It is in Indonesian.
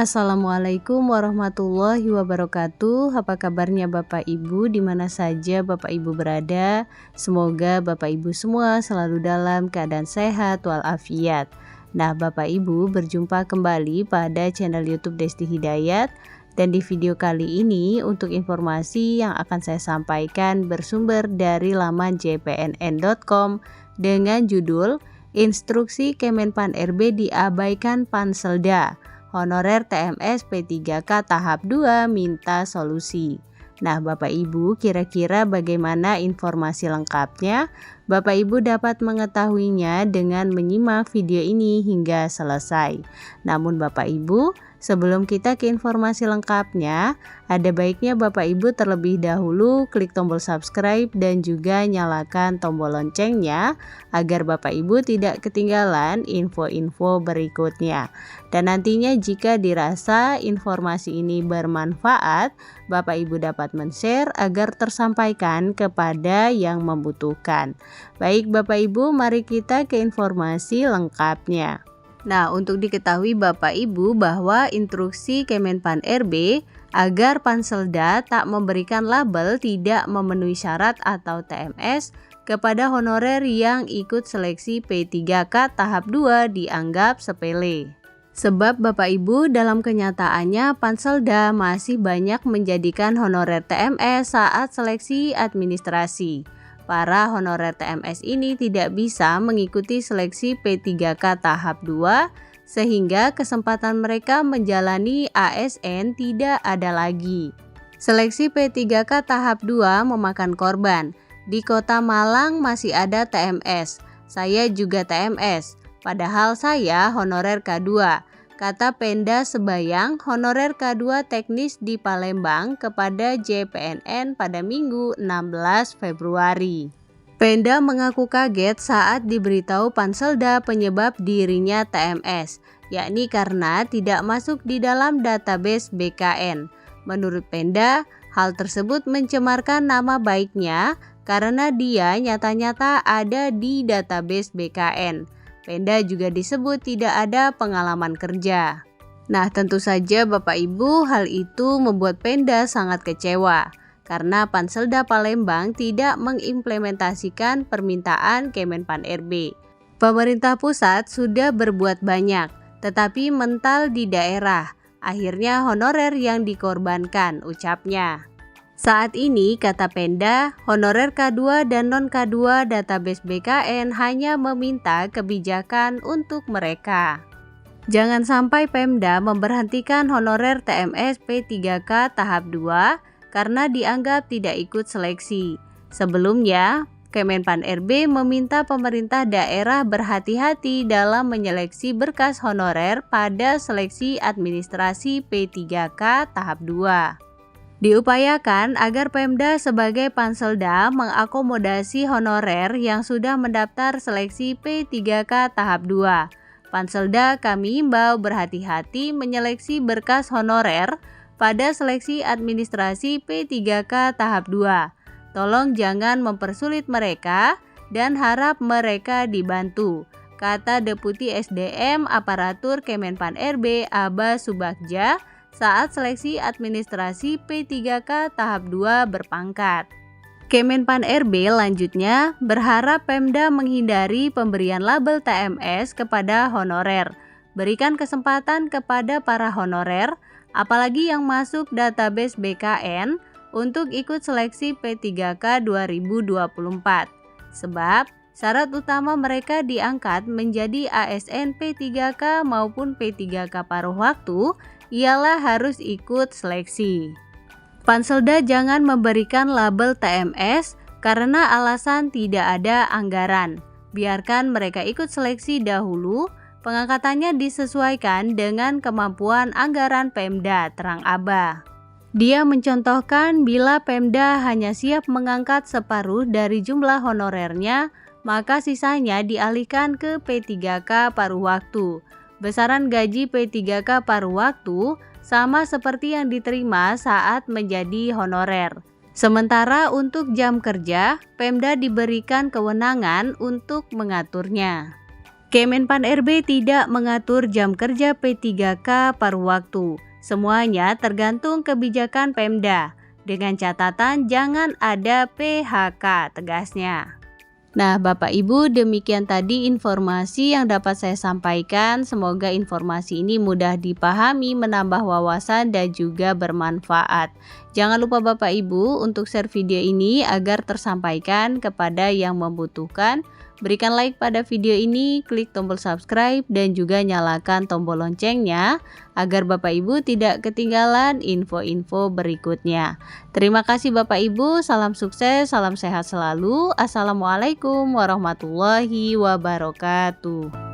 Assalamualaikum warahmatullahi wabarakatuh. Apa kabarnya Bapak Ibu di mana saja Bapak Ibu berada? Semoga Bapak Ibu semua selalu dalam keadaan sehat walafiat. Nah, Bapak Ibu berjumpa kembali pada channel YouTube Desti Hidayat, dan di video kali ini untuk informasi yang akan saya sampaikan bersumber dari laman jpnn.com dengan judul Instruksi Kemenpan RB diabaikan Panselda. Honorer TMS P3K tahap 2 minta solusi. Nah, Bapak Ibu, kira-kira bagaimana informasi lengkapnya? Bapak Ibu dapat mengetahuinya dengan menyimak video ini hingga selesai. Namun Bapak Ibu, sebelum kita ke informasi lengkapnya, ada baiknya Bapak Ibu terlebih dahulu klik tombol subscribe dan juga nyalakan tombol loncengnya agar Bapak Ibu tidak ketinggalan info-info berikutnya. Dan nantinya jika dirasa informasi ini bermanfaat, Bapak Ibu dapat men-share agar tersampaikan kepada yang membutuhkan. Baik Bapak Ibu, mari kita ke informasi lengkapnya. Nah, untuk diketahui Bapak Ibu bahwa instruksi Kemenpan RB agar Panselda tak memberikan label tidak memenuhi syarat atau TMS kepada honorer yang ikut seleksi P3K tahap 2 dianggap sepele. Sebab Bapak Ibu dalam kenyataannya Panselda masih banyak menjadikan honorer TMS saat seleksi administrasi. Para honorer TMS ini tidak bisa mengikuti seleksi P3K tahap 2 sehingga kesempatan mereka menjalani ASN tidak ada lagi. Seleksi P3K tahap 2 memakan korban. Di Kota Malang masih ada TMS. Saya juga TMS. Padahal saya honorer K2. Kata Pemda Sebayang, honorer K2 teknis di Palembang kepada JPNN pada Minggu 16 Februari. Pemda mengaku kaget saat diberitahu Panselda penyebab dirinya TMS, yakni karena tidak masuk di dalam database BKN. Menurut Pemda, hal tersebut mencemarkan nama baiknya karena dia nyata-nyata ada di database BKN. Pemda juga disebut tidak ada pengalaman kerja. Nah, tentu saja Bapak Ibu, hal itu membuat Pemda sangat kecewa karena Panselda Palembang tidak mengimplementasikan permintaan Kemenpan RB. Pemerintah pusat sudah berbuat banyak, tetapi mental di daerah. Akhirnya honorer yang dikorbankan, ucapnya. Saat ini, kata Pemda, honorer K2 dan non-K2 database BKN hanya meminta kebijakan untuk mereka. Jangan sampai Pemda memberhentikan honorer TMS P3K tahap 2 karena dianggap tidak ikut seleksi. Sebelumnya, Kemenpan RB meminta pemerintah daerah berhati-hati dalam menyeleksi berkas honorer pada seleksi administrasi P3K tahap 2. Diupayakan agar Pemda sebagai Panselda mengakomodasi honorer yang sudah mendaftar seleksi P3K tahap 2. Panselda kami himbau berhati-hati menyeleksi berkas honorer pada seleksi administrasi P3K tahap 2. Tolong jangan mempersulit mereka dan harap mereka dibantu, kata Deputi SDM Aparatur Kemenpan RB Aba Subagja saat seleksi administrasi P3K tahap 2 berpangkat. Kemenpan RB lanjutnya berharap Pemda menghindari pemberian label TMS kepada honorer. Berikan kesempatan kepada para honorer, apalagi yang masuk database BKN, untuk ikut seleksi P3K 2024. Sebab syarat utama mereka diangkat menjadi ASN P3K maupun P3K paruh waktu ialah harus ikut seleksi. Panselda jangan memberikan label TMS karena alasan tidak ada anggaran. Biarkan mereka ikut seleksi dahulu, pengangkatannya disesuaikan dengan kemampuan anggaran Pemda, terang Aba. Dia mencontohkan bila Pemda hanya siap mengangkat separuh dari jumlah honorernya, maka sisanya dialihkan ke P3K paruh waktu. Besaran gaji P3K paruh waktu sama seperti yang diterima saat menjadi honorer. Sementara untuk jam kerja, Pemda diberikan kewenangan untuk mengaturnya. Kemenpan RB tidak mengatur jam kerja P3K paruh waktu. Semuanya tergantung kebijakan Pemda. Dengan catatan jangan ada PHK, tegasnya. Nah, Bapak Ibu, demikian tadi informasi yang dapat saya sampaikan. Semoga informasi ini mudah dipahami, menambah wawasan dan juga bermanfaat. Jangan lupa Bapak Ibu untuk share video ini agar tersampaikan kepada yang membutuhkan. Berikan like pada video ini, klik tombol subscribe dan juga nyalakan tombol loncengnya agar Bapak Ibu tidak ketinggalan info-info berikutnya. Terima kasih Bapak Ibu, salam sukses, salam sehat selalu. Assalamualaikum warahmatullahi wabarakatuh.